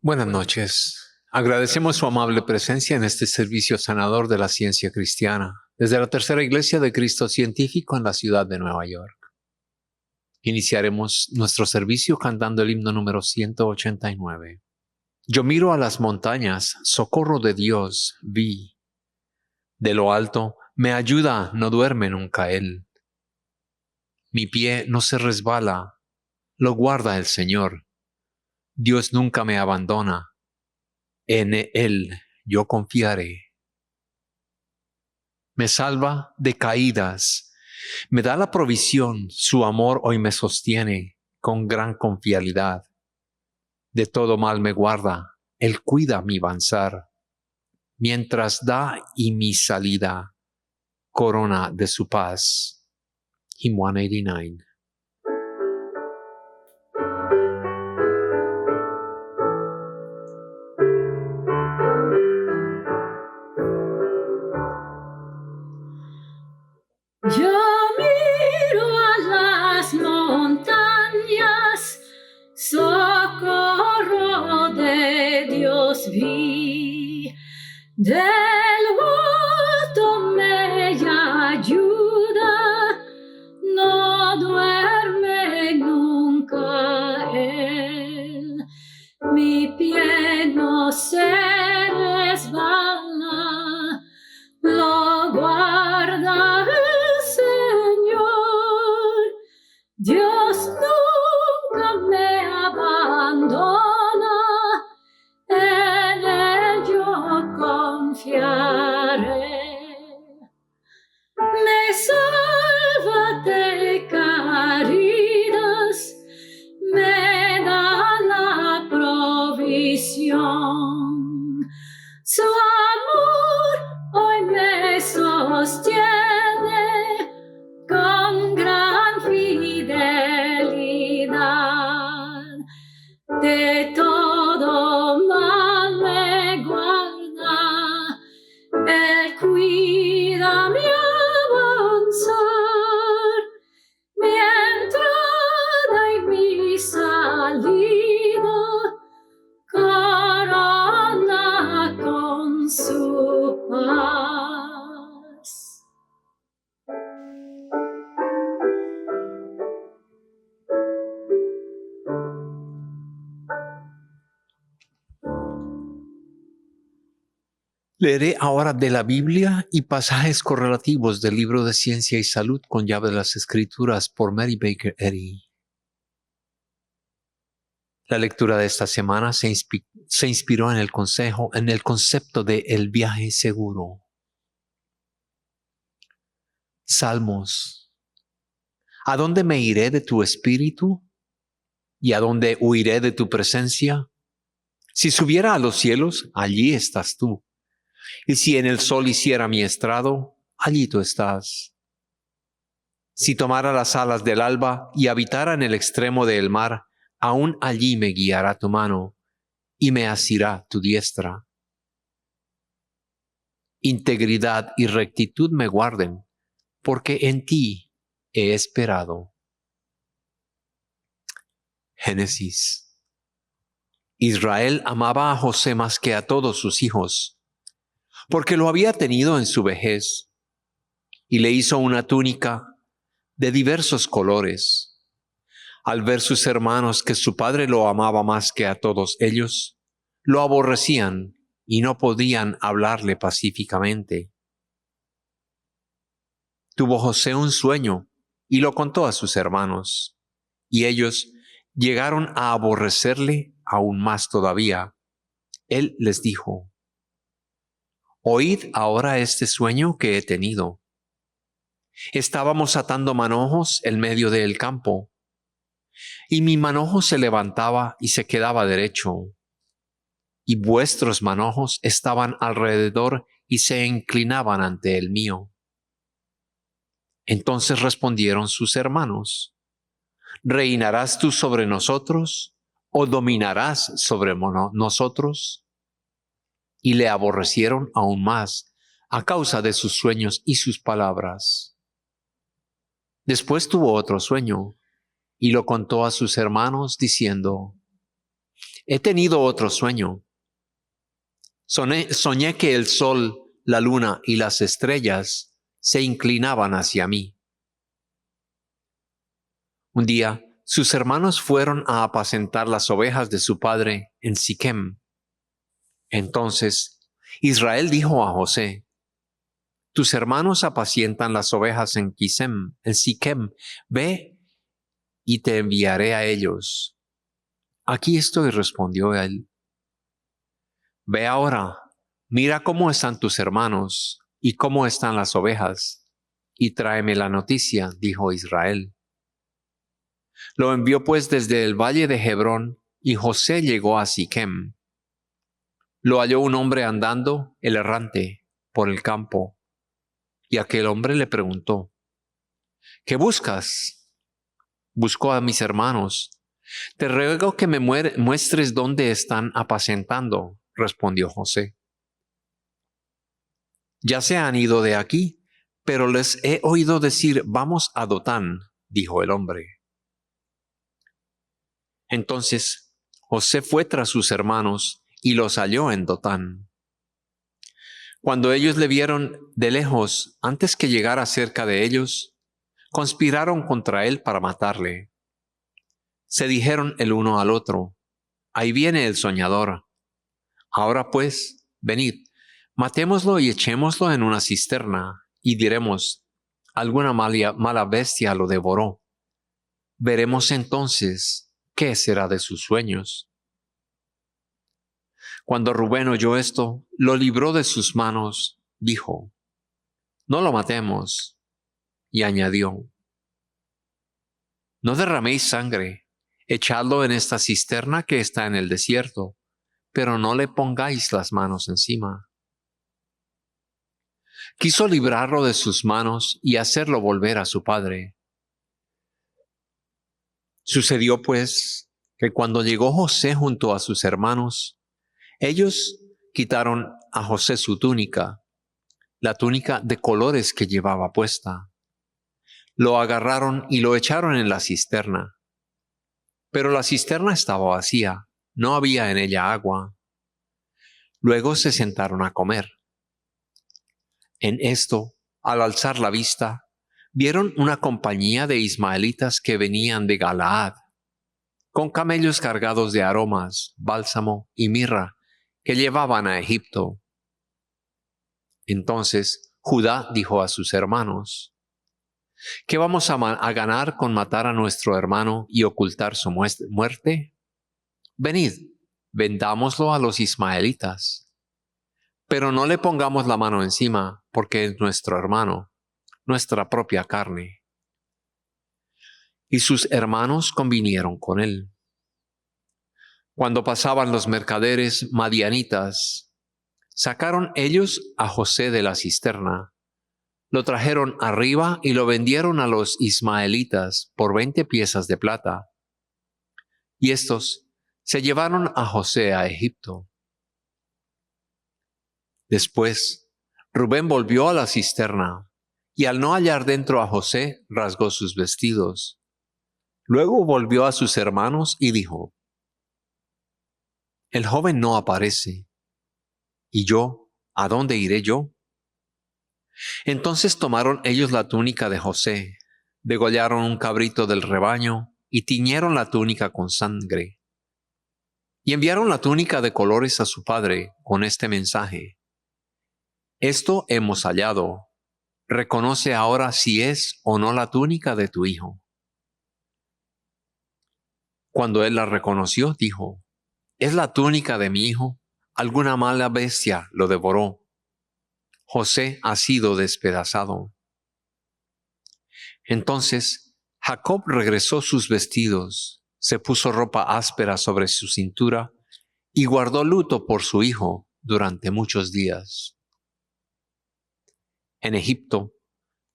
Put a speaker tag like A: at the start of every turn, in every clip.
A: Buenas noches. Agradecemos su amable presencia en este servicio sanador de la ciencia cristiana, desde la Tercera Iglesia de Cristo Científico en la ciudad de Nueva York. Iniciaremos nuestro servicio cantando el himno número 189. Yo miro a las montañas, socorro de Dios vi. De lo alto me ayuda, no duerme nunca Él. Mi pie no se resbala, lo guarda el Señor. Dios nunca me abandona. En Él yo confiaré. Me salva de caídas, me da la provisión, su amor hoy me sostiene con gran confiabilidad. De todo mal me guarda, Él cuida mi avanzar, mientras da y mi salida, corona de su paz. Hymn 189.
B: Yo miro a las montañas, socorro de Dios vi. Del alto me ayuda, no duerme nunca Él. Mi pie no se resbala, lo guarda Dios nunca me abandona, en Él yo confiaré. Me salva de caídas, me da la provisión. Su amor hoy me sostiene con gran fidelidad. De todo mal me guarda, Él cuida mi avanzar, mi entrada y mi salida, corona con su paz.
A: Leeré ahora de la Biblia y pasajes correlativos del libro de Ciencia y Salud con llave de las Escrituras por Mary Baker Eddy. La lectura de esta semana se inspiró en el concepto de el viaje seguro. Salmos. ¿A dónde me iré de tu espíritu? ¿Y a dónde huiré de tu presencia? Si subiera a los cielos, allí estás tú. Y si en el sol hiciera mi estrado, allí tú estás. Si tomara las alas del alba y habitara en el extremo del mar, aún allí me guiará tu mano y me asirá tu diestra. Integridad y rectitud me guarden, porque en ti he esperado. Génesis. Israel amaba a José más que a todos sus hijos, porque lo había tenido en su vejez, y le hizo una túnica de diversos colores. Al ver sus hermanos que su padre lo amaba más que a todos ellos, lo aborrecían y no podían hablarle pacíficamente. Tuvo José un sueño y lo contó a sus hermanos, y ellos llegaron a aborrecerle aún más todavía. Él les dijo: «Oíd ahora este sueño que he tenido. Estábamos atando manojos en medio del campo, y mi manojo se levantaba y se quedaba derecho, y vuestros manojos estaban alrededor y se inclinaban ante el mío». Entonces respondieron sus hermanos: ¿Reinarás tú sobre nosotros o dominarás sobre nosotros? Y le aborrecieron aún más a causa de sus sueños y sus palabras. Después tuvo otro sueño y lo contó a sus hermanos diciendo: He tenido otro sueño. Soñé que el sol, la luna y las estrellas se inclinaban hacia mí. Un día, sus hermanos fueron a apacentar las ovejas de su padre en Siquem. Entonces, Israel dijo a José: tus hermanos apacientan las ovejas en Siquem. Ve y te enviaré a ellos. Aquí estoy, respondió él. Ve ahora, mira cómo están tus hermanos y cómo están las ovejas, y tráeme la noticia, dijo Israel. Lo envió pues desde el valle de Hebrón, y José llegó a Siquem. Lo halló un hombre andando, el errante, por el campo, y aquel hombre le preguntó: ¿qué buscas? Busco a mis hermanos. Te ruego que me muestres dónde están apacentando, respondió José. Ya se han ido de aquí, pero les he oído decir: vamos a Dotán, dijo el hombre. Entonces José fue tras sus hermanos y los halló en Dotán. Cuando ellos le vieron de lejos, antes que llegara cerca de ellos, conspiraron contra él para matarle. Se dijeron el uno al otro: ahí viene el soñador. Ahora pues, venid, matémoslo y echémoslo en una cisterna, y diremos: alguna mala bestia lo devoró. Veremos entonces qué será de sus sueños. Cuando Rubén oyó esto, lo libró de sus manos, dijo: no lo matemos. Y añadió: no derraméis sangre, echadlo en esta cisterna que está en el desierto, pero no le pongáis las manos encima. Quiso librarlo de sus manos y hacerlo volver a su padre. Sucedió pues que cuando llegó José junto a sus hermanos, ellos quitaron a José su túnica, la túnica de colores que llevaba puesta. Lo agarraron y lo echaron en la cisterna. Pero la cisterna estaba vacía, no había en ella agua. Luego se sentaron a comer. En esto, al alzar la vista, vieron una compañía de ismaelitas que venían de Galaad, con camellos cargados de aromas, bálsamo y mirra, que llevaban a Egipto. Entonces Judá dijo a sus hermanos: ¿qué vamos a ganar con matar a nuestro hermano y ocultar su muerte? Venid, vendámoslo a los ismaelitas. Pero no le pongamos la mano encima, porque es nuestro hermano, nuestra propia carne. Y sus hermanos convinieron con él. Cuando pasaban los mercaderes madianitas, sacaron ellos a José de la cisterna, lo trajeron arriba y lo vendieron a los ismaelitas por 20 piezas de plata. Y estos se llevaron a José a Egipto. Después, Rubén volvió a la cisterna, y al no hallar dentro a José, rasgó sus vestidos. Luego volvió a sus hermanos y dijo: el joven no aparece. ¿Y yo? ¿A dónde iré yo? Entonces tomaron ellos la túnica de José, degollaron un cabrito del rebaño y tiñeron la túnica con sangre. Y enviaron la túnica de colores a su padre con este mensaje: esto hemos hallado. Reconoce ahora si es o no la túnica de tu hijo. Cuando él la reconoció, dijo: es la túnica de mi hijo. Alguna mala bestia lo devoró. José ha sido despedazado. Entonces Jacob regresó sus vestidos, se puso ropa áspera sobre su cintura y guardó luto por su hijo durante muchos días. En Egipto,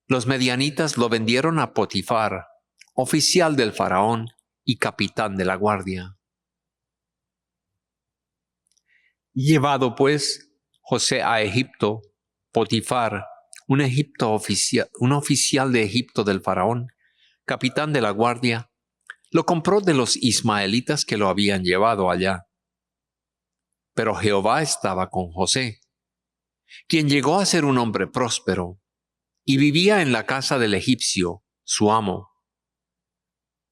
A: los medianitas lo vendieron a Potifar, oficial del faraón y capitán de la guardia. Llevado pues José a Egipto, Potifar, un oficial de Egipto del faraón, capitán de la guardia, lo compró de los ismaelitas que lo habían llevado allá. Pero Jehová estaba con José, quien llegó a ser un hombre próspero, y vivía en la casa del egipcio, su amo.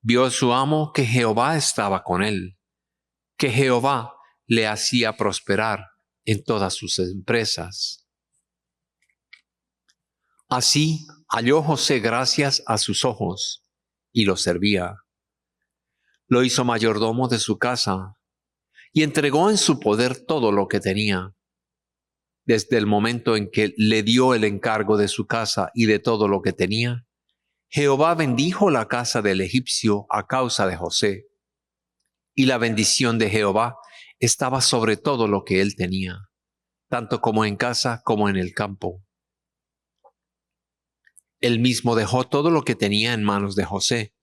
A: Vio su amo que Jehová estaba con él, que Jehová le hacía prosperar en todas sus empresas. Así halló José gracias a sus ojos, y lo servía. Lo hizo mayordomo de su casa, y entregó en su poder todo lo que tenía. Desde el momento en que le dio el encargo de su casa y de todo lo que tenía, Jehová bendijo la casa del egipcio a causa de José, y la bendición de Jehová estaba sobre todo lo que él tenía, tanto como en casa como en el campo. Él mismo dejó todo lo que tenía en manos de José,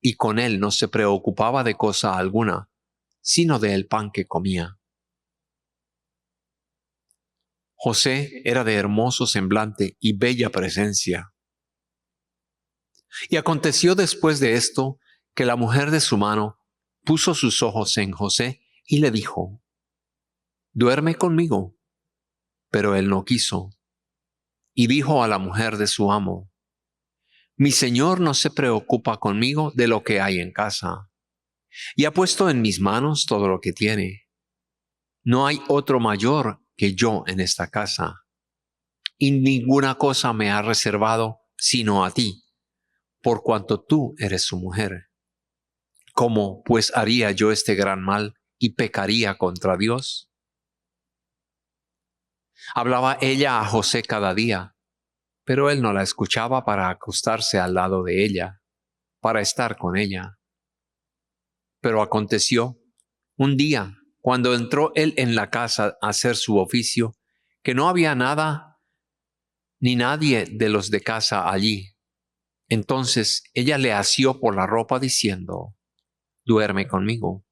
A: y con él no se preocupaba de cosa alguna, sino del pan que comía. José era de hermoso semblante y bella presencia. Y aconteció después de esto que la mujer de su mano puso sus ojos en José y le dijo: «Duerme conmigo». Pero él no quiso. Y dijo a la mujer de su amo: «Mi señor no se preocupa conmigo de lo que hay en casa, y ha puesto en mis manos todo lo que tiene. No hay otro mayor que yo en esta casa, y ninguna cosa me ha reservado sino a ti, por cuanto tú eres su mujer. ¿Cómo pues haría yo este gran mal y pecaría contra Dios?». Hablaba ella a José cada día, pero él no la escuchaba para acostarse al lado de ella, para estar con ella. Pero aconteció un día, cuando entró él en la casa a hacer su oficio, que no había nada ni nadie de los de casa allí. Entonces ella le asió por la ropa diciendo: «Duerme conmigo».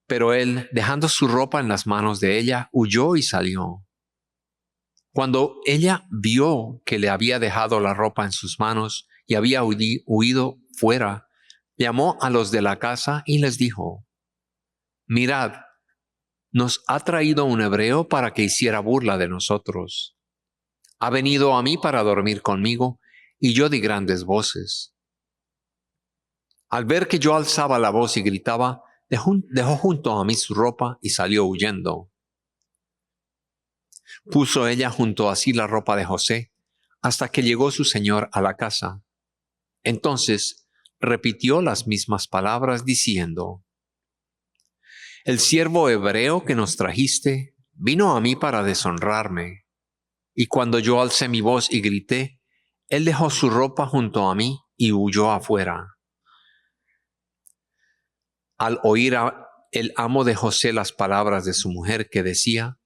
A: Pero él, dejando su ropa en las manos de ella, huyó y salió. Cuando ella vio que le había dejado la ropa en sus manos y había huido fuera, llamó a los de la casa y les dijo: «Mirad, nos ha traído un hebreo para que hiciera burla de nosotros. Ha venido a mí para dormir conmigo, y yo di grandes voces. Al ver que yo alzaba la voz y gritaba, dejó junto a mí su ropa y salió huyendo». Puso ella junto a sí la ropa de José, hasta que llegó su señor a la casa. Entonces repitió las mismas palabras diciendo: «El siervo hebreo que nos trajiste vino a mí para deshonrarme. Y cuando yo alcé mi voz y grité, él dejó su ropa junto a mí y huyó afuera». Al oír el amo de José las palabras de su mujer que decía: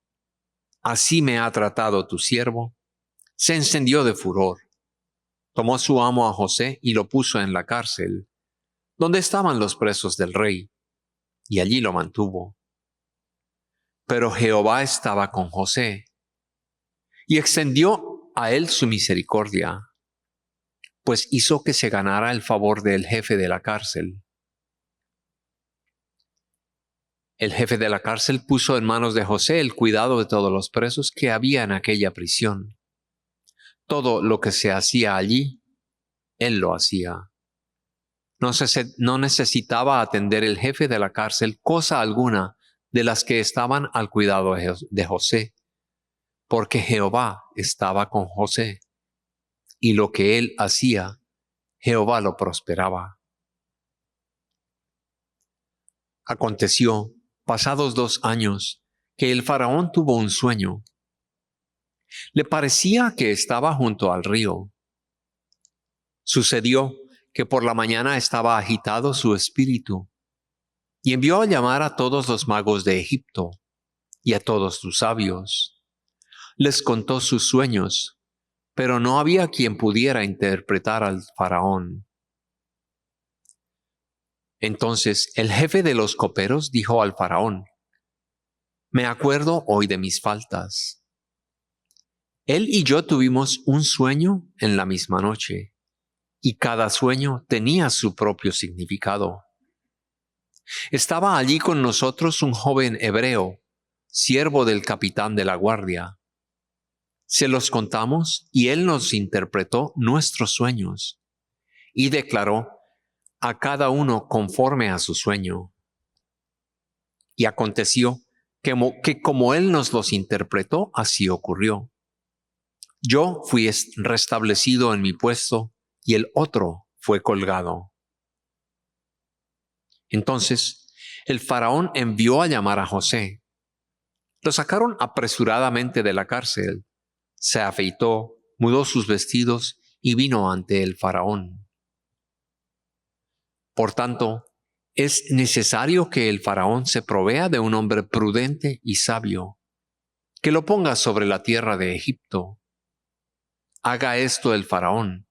A: «Así me ha tratado tu siervo», se encendió de furor. Tomó su amo a José y lo puso en la cárcel, donde estaban los presos del rey, y allí lo mantuvo. Pero Jehová estaba con José, y extendió a él su misericordia, pues hizo que se ganara el favor del jefe de la cárcel. El jefe de la cárcel puso en manos de José el cuidado de todos los presos que había en aquella prisión. Todo lo que se hacía allí, él lo hacía. No necesitaba atender el jefe de la cárcel cosa alguna de las que estaban al cuidado de José, porque Jehová estaba con José, y lo que él hacía, Jehová lo prosperaba. Aconteció, pasados 2 años, que el faraón tuvo un sueño. Le parecía que estaba junto al río. Sucedió que por la mañana estaba agitado su espíritu, y envió a llamar a todos los magos de Egipto y a todos sus sabios. Les contó sus sueños, pero no había quien pudiera interpretar al faraón. Entonces el jefe de los coperos dijo al faraón: «Me acuerdo hoy de mis faltas. Él y yo tuvimos un sueño en la misma noche, y cada sueño tenía su propio significado. Estaba allí con nosotros un joven hebreo, siervo del capitán de la guardia. Se los contamos y él nos interpretó nuestros sueños y declaró a cada uno conforme a su sueño. Y aconteció que como él nos los interpretó, así ocurrió. Yo fui restablecido en mi puesto y el otro fue colgado. Entonces el faraón envió a llamar a José. Lo sacaron apresuradamente de la cárcel. Se afeitó, mudó sus vestidos y vino ante el faraón. Por tanto, es necesario que el faraón se provea de un hombre prudente y sabio, que lo ponga sobre la tierra de Egipto. Haga esto el faraón.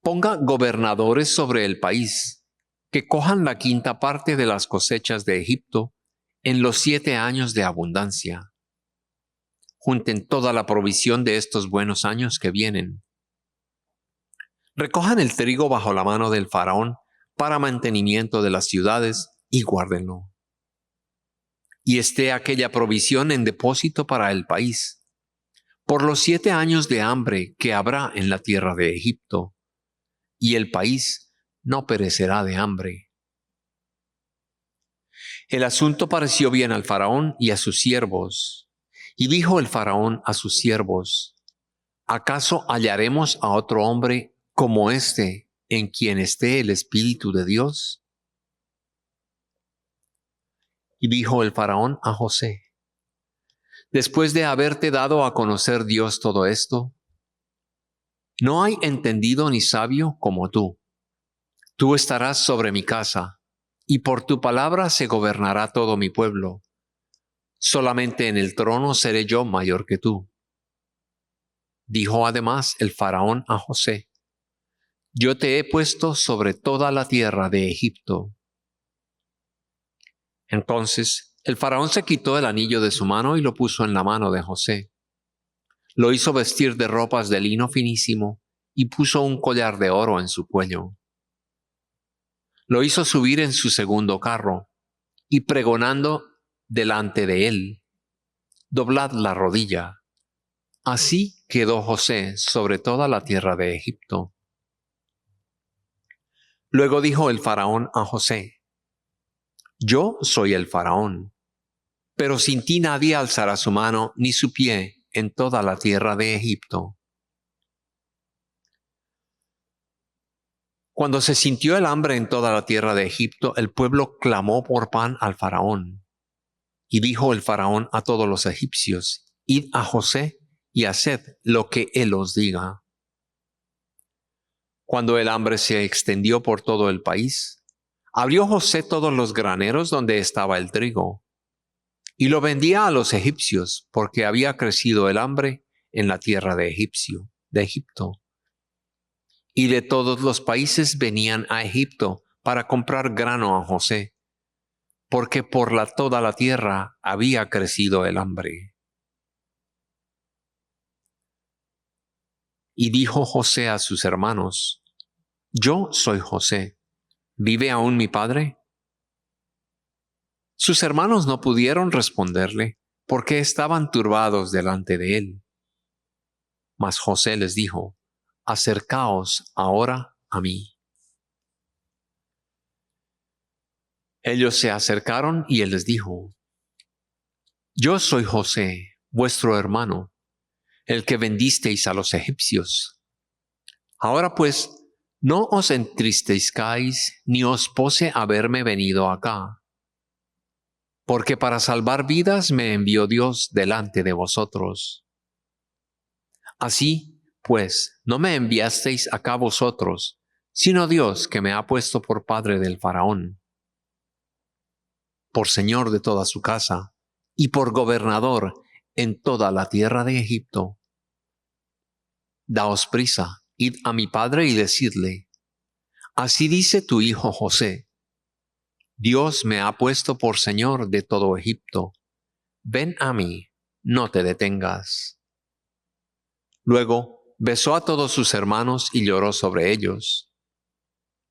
A: Ponga gobernadores sobre el país, que cojan la quinta parte de las cosechas de Egipto en los 7 años de abundancia. Junten toda la provisión de estos buenos años que vienen. Recojan el trigo bajo la mano del faraón para mantenimiento de las ciudades y guárdenlo. Y esté aquella provisión en depósito para el país, por los 7 años de hambre que habrá en la tierra de Egipto, y el país no perecerá de hambre. El asunto pareció bien al faraón y a sus siervos, y dijo el faraón a sus siervos: ¿acaso hallaremos a otro hombre como este en quien esté el Espíritu de Dios? Y dijo el faraón a José: después de haberte dado a conocer Dios todo esto, no hay entendido ni sabio como tú. Tú estarás sobre mi casa, y por tu palabra se gobernará todo mi pueblo. Solamente en el trono seré yo mayor que tú. Dijo además el faraón a José: yo te he puesto sobre toda la tierra de Egipto. Entonces el faraón se quitó el anillo de su mano y lo puso en la mano de José. Lo hizo vestir de ropas de lino finísimo y puso un collar de oro en su cuello. Lo hizo subir en su segundo carro y pregonando delante de él: doblad la rodilla. Así quedó José sobre toda la tierra de Egipto. Luego dijo el faraón a José: yo soy el faraón, pero sin ti nadie alzará su mano ni su pie en toda la tierra de Egipto. Cuando se sintió el hambre en toda la tierra de Egipto, el pueblo clamó por pan al faraón. Y dijo el faraón a todos los egipcios: id a José y haced lo que él os diga. Cuando el hambre se extendió por todo el país, abrió José todos los graneros donde estaba el trigo, y lo vendía a los egipcios, porque había crecido el hambre en la tierra de Egipto. Y de todos los países venían a Egipto para comprar grano a José, porque por toda la tierra había crecido el hambre. Y dijo José a sus hermanos: yo soy José, ¿vive aún mi padre? Sus hermanos no pudieron responderle, porque estaban turbados delante de él. Mas José les dijo: acercaos ahora a mí. Ellos se acercaron y él les dijo: yo soy José, vuestro hermano, el que vendisteis a los egipcios. Ahora pues, no os entristezcáis ni os pose haberme venido acá, porque para salvar vidas me envió Dios delante de vosotros. Así, pues, no me enviasteis acá vosotros, sino Dios, que me ha puesto por padre del faraón, por señor de toda su casa, y por gobernador en toda la tierra de Egipto. Daos prisa, id a mi padre y decidle: así dice tu hijo José: Dios me ha puesto por señor de todo Egipto. Ven a mí, no te detengas. Luego besó a todos sus hermanos y lloró sobre ellos.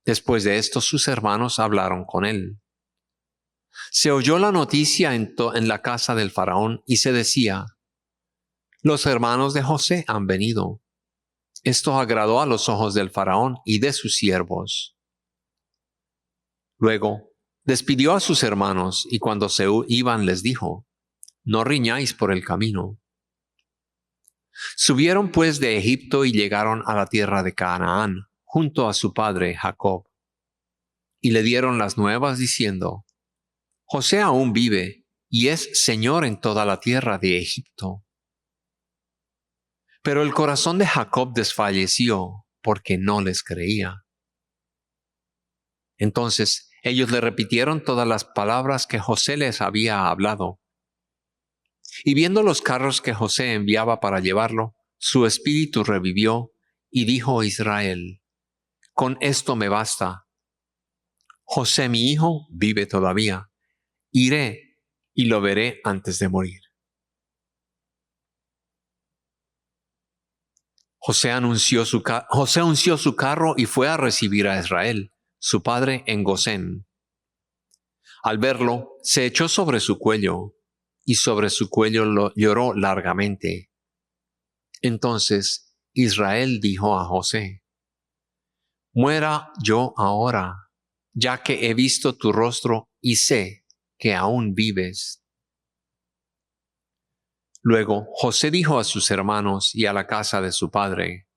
A: Después de esto sus hermanos hablaron con él. Se oyó la noticia en la casa del faraón y se decía: los hermanos de José han venido. Esto agradó a los ojos del faraón y de sus siervos. Luego despidió a sus hermanos y cuando se iban les dijo: no riñáis por el camino. Subieron pues de Egipto y llegaron a la tierra de Canaán, junto a su padre Jacob. Y le dieron las nuevas diciendo: José aún vive y es señor en toda la tierra de Egipto. Pero el corazón de Jacob desfalleció porque no les creía. Entonces ellos le repitieron todas las palabras que José les había hablado. Y viendo los carros que José enviaba para llevarlo, su espíritu revivió y dijo Israel: con esto me basta. José mi hijo vive todavía. Iré y lo veré antes de morir. José unció su carro y fue a recibir a Israel, su padre, en Gosén. Al verlo, se echó sobre su cuello, y sobre su cuello lloró largamente. Entonces Israel dijo a José: muera yo ahora, ya que he visto tu rostro y sé que aún vives. Luego José dijo a sus hermanos y a la casa de su padre: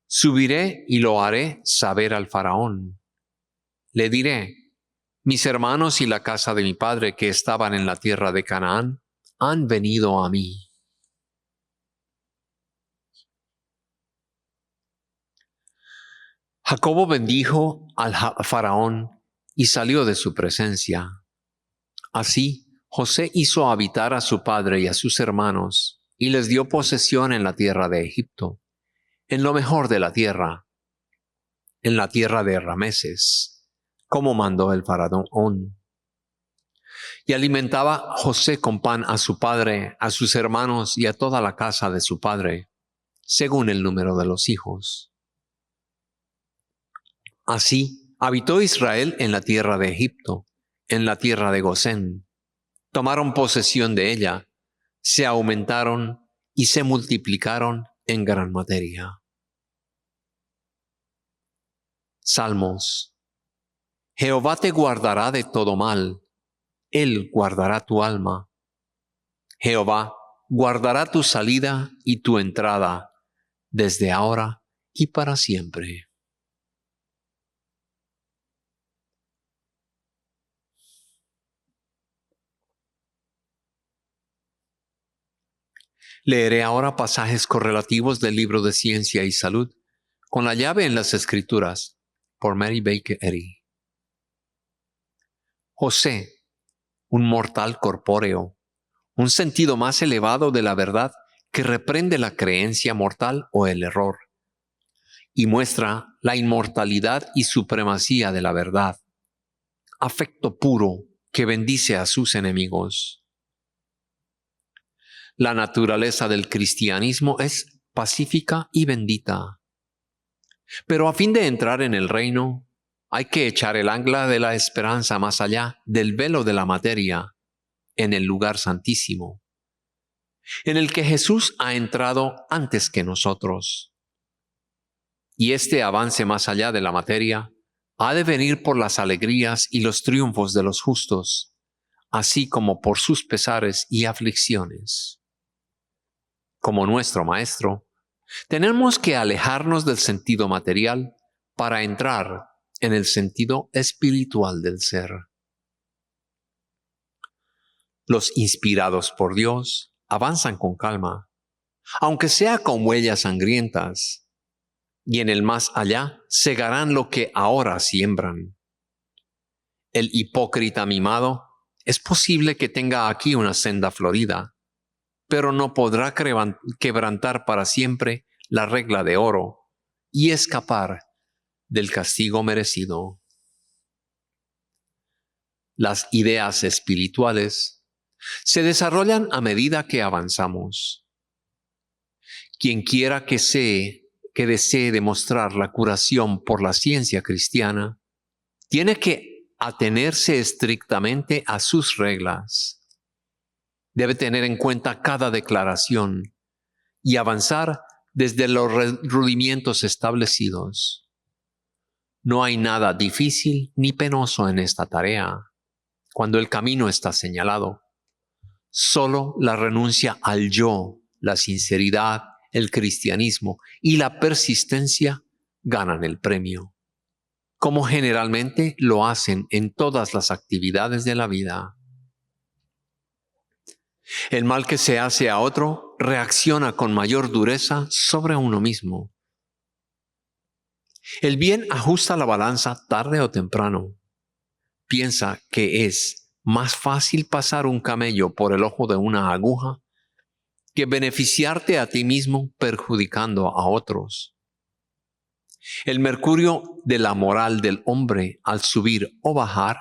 A: subiré y lo haré saber al faraón. Le diré: mis hermanos y la casa de mi padre que estaban en la tierra de Canaán han venido a mí. Jacobo bendijo al faraón y salió de su presencia. Así José hizo habitar a su padre y a sus hermanos y les dio posesión en la tierra de Egipto, en lo mejor de la tierra, en la tierra de Rameses, como mandó el faraón. Y alimentaba José con pan a su padre, a sus hermanos y a toda la casa de su padre, según el número de los hijos. Así habitó Israel en la tierra de Egipto, en la tierra de Gosén. Tomaron posesión de ella, se aumentaron y se multiplicaron en gran materia. Salmos. Jehová te guardará de todo mal, Él guardará tu alma. Jehová guardará tu salida y tu entrada, desde ahora y para siempre. Leeré ahora pasajes correlativos del libro de Ciencia y Salud, con la llave en las Escrituras, por Mary Baker Eddy. José, un mortal corpóreo, un sentido más elevado de la verdad que reprende la creencia mortal o el error, y muestra la inmortalidad y supremacía de la verdad, afecto puro que bendice a sus enemigos. La naturaleza del cristianismo es pacífica y bendita. Pero a fin de entrar en el reino, hay que echar el ancla de la esperanza más allá del velo de la materia, en el lugar santísimo, en el que Jesús ha entrado antes que nosotros. Y este avance más allá de la materia ha de venir por las alegrías y los triunfos de los justos, así como por sus pesares y aflicciones. Como nuestro Maestro, tenemos que alejarnos del sentido material para entrar en el sentido espiritual del ser. Los inspirados por Dios avanzan con calma, aunque sea con huellas sangrientas, y en el más allá segarán lo que ahora siembran. El hipócrita mimado es posible que tenga aquí una senda florida, pero no podrá quebrantar para siempre la regla de oro y escapar del castigo merecido. Las ideas espirituales se desarrollan a medida que avanzamos. Quien quiera que desee demostrar la curación por la ciencia cristiana, tiene que atenerse estrictamente a sus reglas. Debe tener en cuenta cada declaración y avanzar desde los rudimientos establecidos. No hay nada difícil ni penoso en esta tarea, cuando el camino está señalado. Solo la renuncia al yo, la sinceridad, el cristianismo y la persistencia ganan el premio, como generalmente lo hacen en todas las actividades de la vida. El mal que se hace a otro reacciona con mayor dureza sobre uno mismo. El bien ajusta la balanza tarde o temprano. Piensa que es más fácil pasar un camello por el ojo de una aguja que beneficiarte a ti mismo perjudicando a otros. El mercurio de la moral del hombre al subir o bajar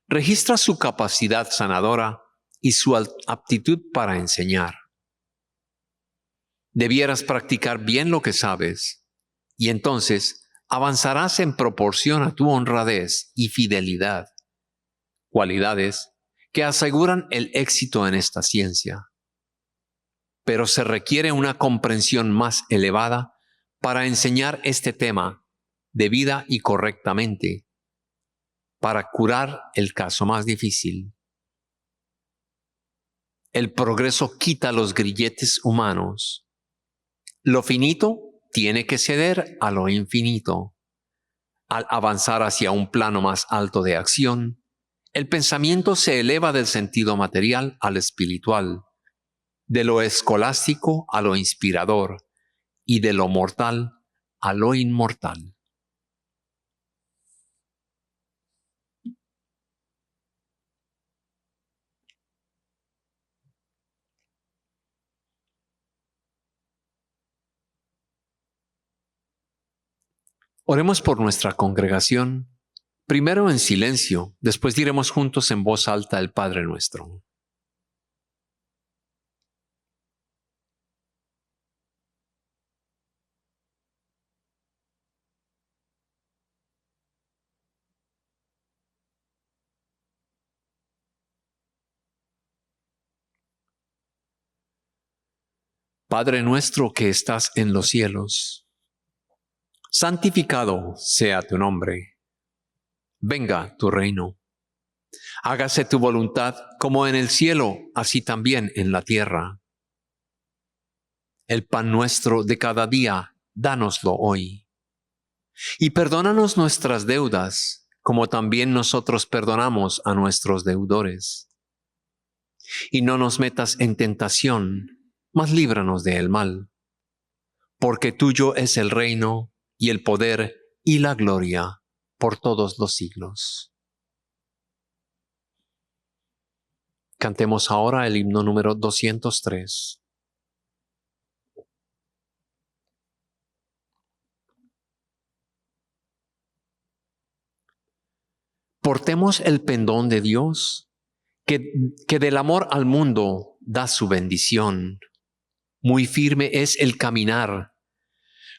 A: registra su capacidad sanadora y su aptitud para enseñar. Debieras practicar bien lo que sabes, y entonces avanzarás en proporción a tu honradez y fidelidad, cualidades que aseguran el éxito en esta ciencia. Pero se requiere una comprensión más elevada para enseñar este tema debida y correctamente, para curar el caso más difícil. El progreso quita los grilletes humanos. Lo finito tiene que ceder a lo infinito. Al avanzar hacia un plano más alto de acción, el pensamiento se eleva del sentido material al espiritual, de lo escolástico a lo inspirador y de lo mortal a lo inmortal. Oremos por nuestra congregación, primero en silencio, después diremos juntos en voz alta el Padre Nuestro. Padre nuestro que estás en los cielos, santificado sea tu nombre. Venga tu reino. Hágase tu voluntad como en el cielo, así también en la tierra. El pan nuestro de cada día, dánoslo hoy. Y perdónanos nuestras deudas, como también nosotros perdonamos a nuestros deudores. Y no nos metas en tentación, mas líbranos del mal. Porque tuyo es el reino, y el poder, y la gloria, por todos los siglos. Cantemos ahora el himno número 203. Portemos el pendón de Dios, que del amor al mundo da su bendición. Muy firme es el caminar,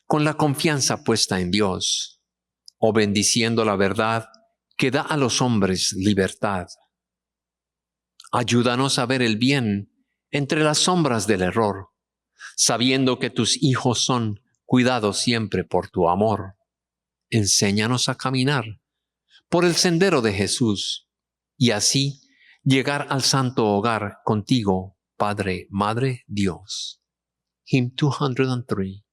A: con la confianza puesta en Dios, o bendiciendo la verdad que da a los hombres libertad. Ayúdanos a ver el bien entre las sombras del error, sabiendo que tus hijos son cuidados siempre por tu amor. Enséñanos a caminar por el sendero de Jesús y así llegar al santo hogar contigo, Padre, Madre, Dios. Hymn 203.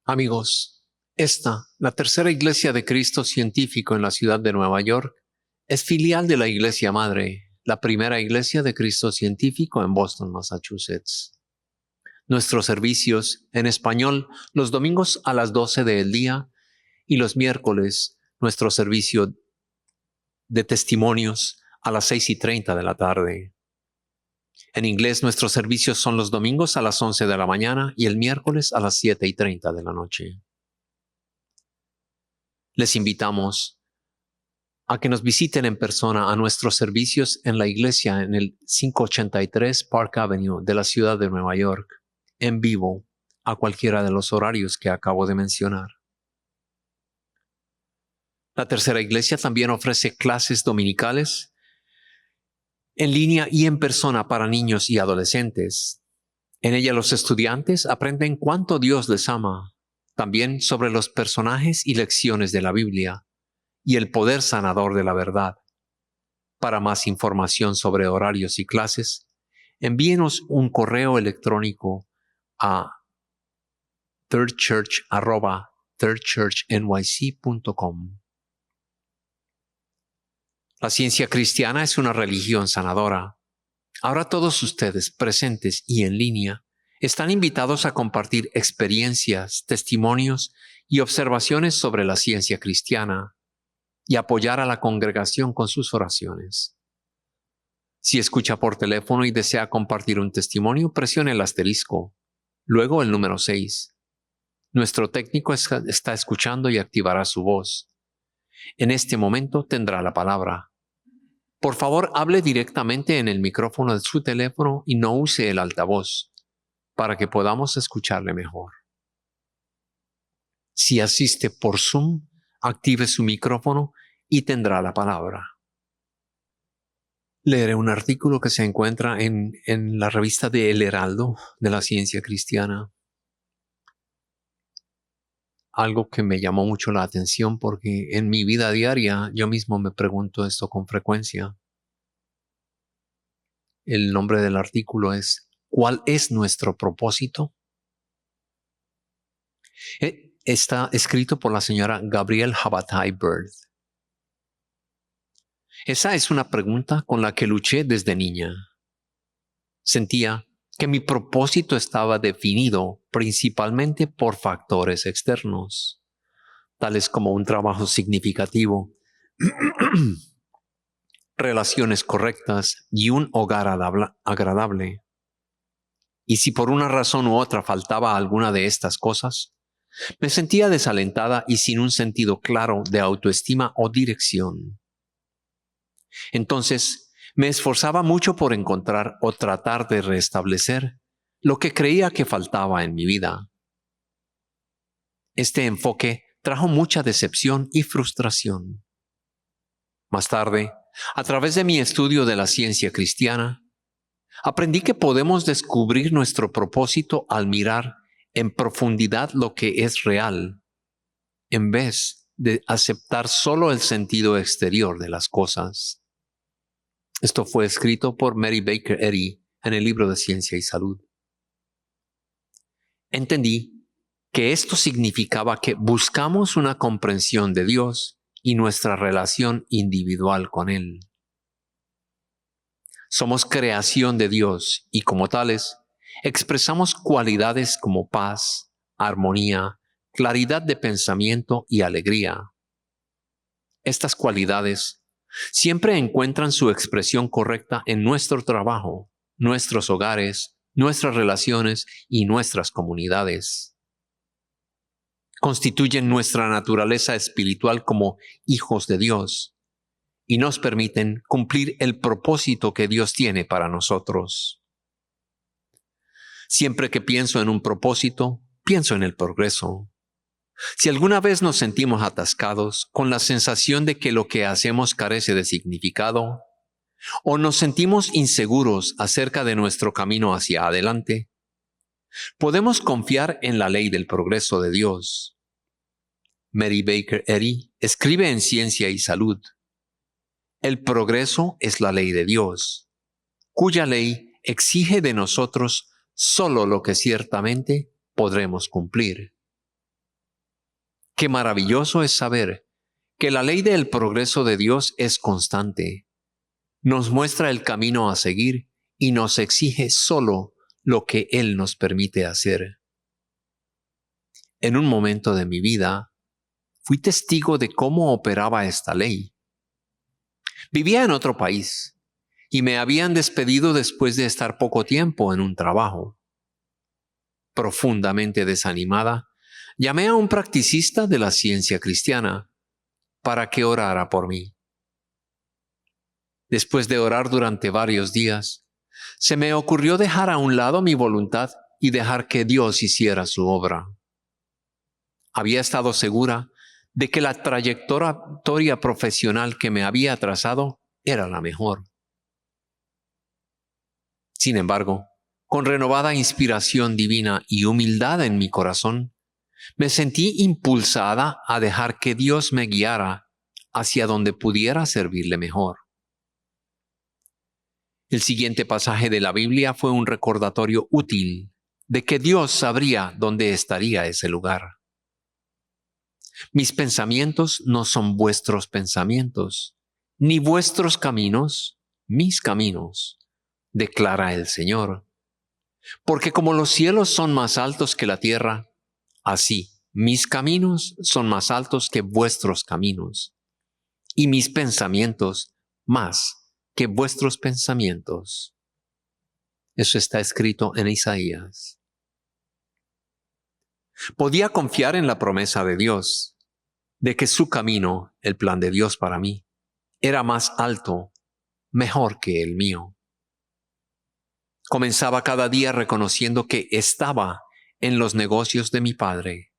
A: Amigos, la tercera iglesia de Cristo científico en la ciudad de Nueva York, es filial de la iglesia madre, la primera iglesia de Cristo científico en Boston, Massachusetts. Nuestros servicios en español los domingos a las 12 del día y los miércoles nuestro servicio de testimonios a las 6:30 de la tarde. En inglés nuestros servicios son los domingos a las 11 de la mañana y el miércoles a las 7:30 de la noche. Les invitamos a que nos visiten en persona a nuestros servicios en la iglesia en el 583 Park Avenue de la ciudad de Nueva York, en vivo, a cualquiera de los horarios que acabo de mencionar. La tercera iglesia también ofrece clases dominicales en línea y en persona para niños y adolescentes. En ella los estudiantes aprenden cuánto Dios les ama, también sobre los personajes y lecciones de la Biblia y el poder sanador de la verdad. Para más información sobre horarios y clases, envíenos un correo electrónico a thirdchurch@thirdchurchnyc.com. La ciencia cristiana es una religión sanadora. Ahora todos ustedes, presentes y en línea, están invitados a compartir experiencias, testimonios y observaciones sobre la ciencia cristiana y apoyar a la congregación con sus oraciones. Si escucha por teléfono y desea compartir un testimonio, presione el asterisco, luego el número 6. Nuestro técnico está escuchando y activará su voz. En este momento tendrá la palabra. Por favor, hable directamente en el micrófono de su teléfono y no use el altavoz, para que podamos escucharle mejor. Si asiste por Zoom, active su micrófono y tendrá la palabra. Leeré un artículo que se encuentra en la revista de El Heraldo de la Ciencia Cristiana. Algo que me llamó mucho la atención porque en mi vida diaria yo mismo me pregunto esto con frecuencia. El nombre del artículo es ¿Cuál es nuestro propósito? Está escrito por la señora Gabrielle Habatai Bird. Esa es una pregunta con la que luché desde niña. Sentía que mi propósito estaba definido principalmente por factores externos, tales como un trabajo significativo, relaciones correctas y un hogar agradable. Y si por una razón u otra faltaba alguna de estas cosas, me sentía desalentada y sin un sentido claro de autoestima o dirección. Entonces, me esforzaba mucho por encontrar o tratar de restablecer lo que creía que faltaba en mi vida. Este enfoque trajo mucha decepción y frustración. Más tarde, a través de mi estudio de la ciencia cristiana, aprendí que podemos descubrir nuestro propósito al mirar en profundidad lo que es real, en vez de aceptar solo el sentido exterior de las cosas. Esto fue escrito por Mary Baker Eddy en el libro de Ciencia y Salud. Entendí que esto significaba que buscamos una comprensión de Dios y nuestra relación individual con Él. Somos creación de Dios y como tales, expresamos cualidades como paz, armonía, claridad de pensamiento y alegría. Estas cualidades siempre encuentran su expresión correcta en nuestro trabajo, nuestros hogares, nuestras relaciones y nuestras comunidades. Constituyen nuestra naturaleza espiritual como hijos de Dios y nos permiten cumplir el propósito que Dios tiene para nosotros. Siempre que pienso en un propósito, pienso en el progreso. Si alguna vez nos sentimos atascados con la sensación de que lo que hacemos carece de significado, o nos sentimos inseguros acerca de nuestro camino hacia adelante, podemos confiar en la ley del progreso de Dios. Mary Baker Eddy escribe en Ciencia y Salud: el progreso es la ley de Dios, cuya ley exige de nosotros solo lo que ciertamente podremos cumplir. Qué maravilloso es saber que la ley del progreso de Dios es constante. Nos muestra el camino a seguir y nos exige solo lo que Él nos permite hacer. En un momento de mi vida, fui testigo de cómo operaba esta ley. Vivía en otro país y me habían despedido después de estar poco tiempo en un trabajo. Profundamente desanimada, llamé a un practicista de la ciencia cristiana para que orara por mí. Después de orar durante varios días, se me ocurrió dejar a un lado mi voluntad y dejar que Dios hiciera su obra. Había estado segura de que la trayectoria profesional que me había trazado era la mejor. Sin embargo, con renovada inspiración divina y humildad en mi corazón, me sentí impulsada a dejar que Dios me guiara hacia donde pudiera servirle mejor. El siguiente pasaje de la Biblia fue un recordatorio útil de que Dios sabría dónde estaría ese lugar. Mis pensamientos no son vuestros pensamientos, ni vuestros caminos, mis caminos, declara el Señor. Porque como los cielos son más altos que la tierra, así mis caminos son más altos que vuestros caminos, y mis pensamientos más que vuestros pensamientos. Eso está escrito en Isaías. Podía confiar en la promesa de Dios, de que su camino, el plan de Dios para mí, era más alto, mejor que el mío. Comenzaba cada día reconociendo que estaba en los negocios de mi Padre.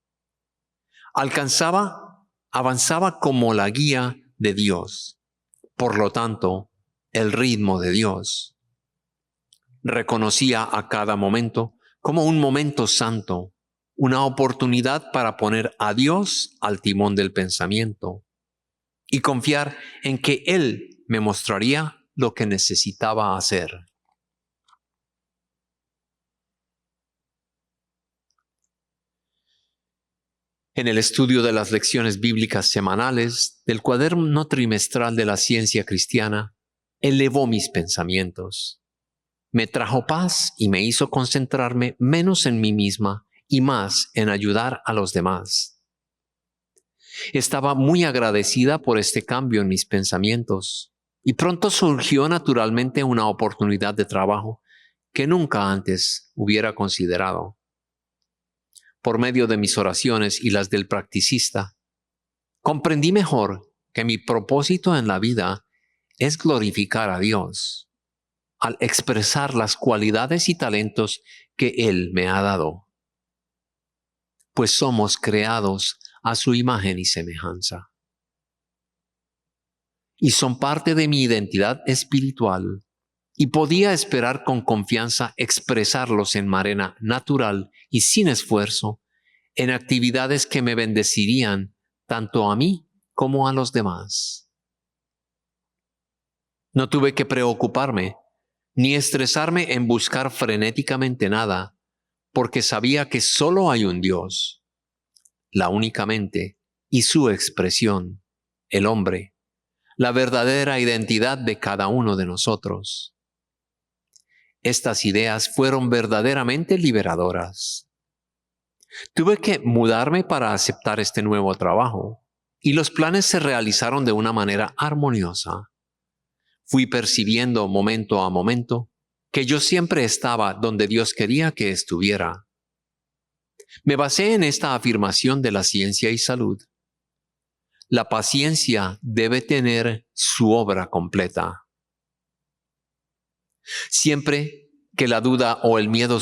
A: Avanzaba como la guía de Dios, por lo tanto, el ritmo de Dios. Reconocía a cada momento como un momento santo, una oportunidad para poner a Dios al timón del pensamiento y confiar en que Él me mostraría lo que necesitaba hacer. En el estudio de las lecciones bíblicas semanales del cuaderno trimestral de la ciencia cristiana, elevó mis pensamientos. Me trajo paz y me hizo concentrarme menos en mí misma y más en ayudar a los demás. Estaba muy agradecida por este cambio en mis pensamientos y pronto surgió naturalmente una oportunidad de trabajo que nunca antes hubiera considerado. Por medio de mis oraciones y las del practicista, comprendí mejor que mi propósito en la vida es glorificar a Dios al expresar las cualidades y talentos que Él me ha dado. Pues somos creados a su imagen y semejanza. Y son parte de mi identidad espiritual, y podía esperar con confianza expresarlos en manera natural y sin esfuerzo, en actividades que me bendecirían tanto a mí como a los demás. No tuve que preocuparme ni estresarme en buscar frenéticamente nada, porque sabía que solo hay un Dios, la única mente y su expresión, el hombre, la verdadera identidad de cada uno de nosotros. Estas ideas fueron verdaderamente liberadoras. Tuve que mudarme para aceptar este nuevo trabajo, y los planes se realizaron de una manera armoniosa. Fui percibiendo momento a momento que yo siempre estaba donde Dios quería que estuviera. Me basé en esta afirmación de la ciencia y salud. La paciencia debe tener su obra completa. Siempre que la duda o el miedo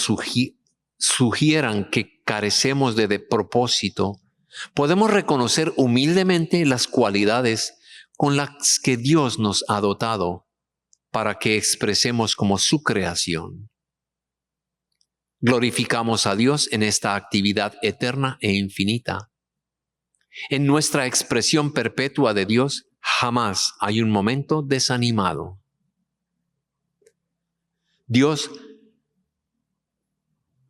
A: sugieran que carecemos de propósito, podemos reconocer humildemente las cualidades con las que Dios nos ha dotado para que expresemos como su creación. Glorificamos a Dios en esta actividad eterna e infinita. En nuestra expresión perpetua de Dios jamás hay un momento desanimado. Dios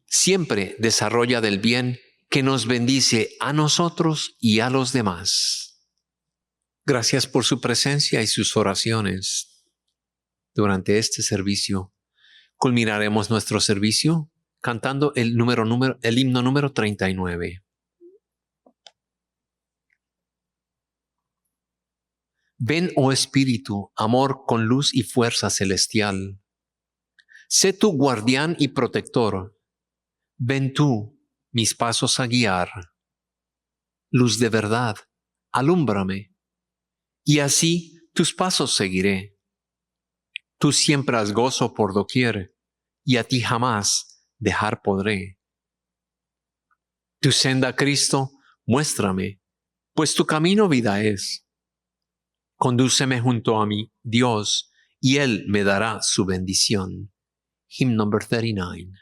A: siempre desarrolla del bien que nos bendice a nosotros y a los demás. Gracias por su presencia y sus oraciones. Durante este servicio, culminaremos nuestro servicio cantando el himno número 39. Ven, oh Espíritu, amor con luz y fuerza celestial. Sé tu guardián y protector. Ven tú, mis pasos a guiar. Luz de verdad, alúmbrame, y así tus pasos seguiré. Tú siembras gozo por doquier, y a ti jamás dejar podré. Tu senda, Cristo, muéstrame, pues tu camino vida es. Condúceme junto a mi Dios, y Él me dará su bendición. Hymn number 39.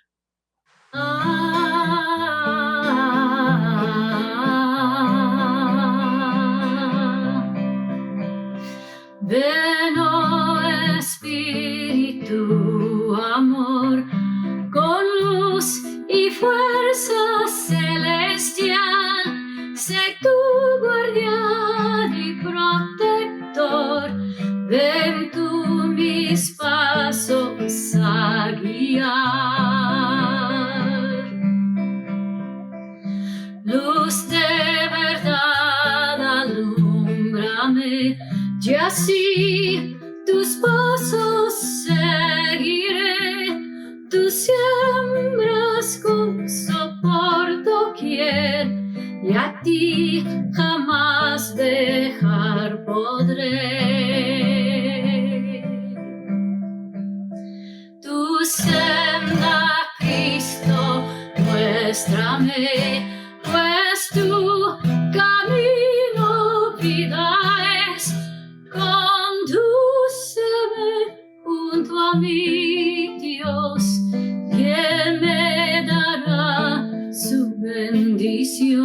B: Ven, oh Espíritu, amor, con luz y fuerza celestial, sé tu guardián y protector. Ven tú mis pasos a guiar. Luz de verdad, alúmbrame, y así tus pasos seguiré. Tú siembras gozo por doquier, y a ti jamás dejar podré. Tu senda, Cristo, muéstrame, pues tu camino vida es. Condúceme junto a mi Dios, y Él me dará su bendición.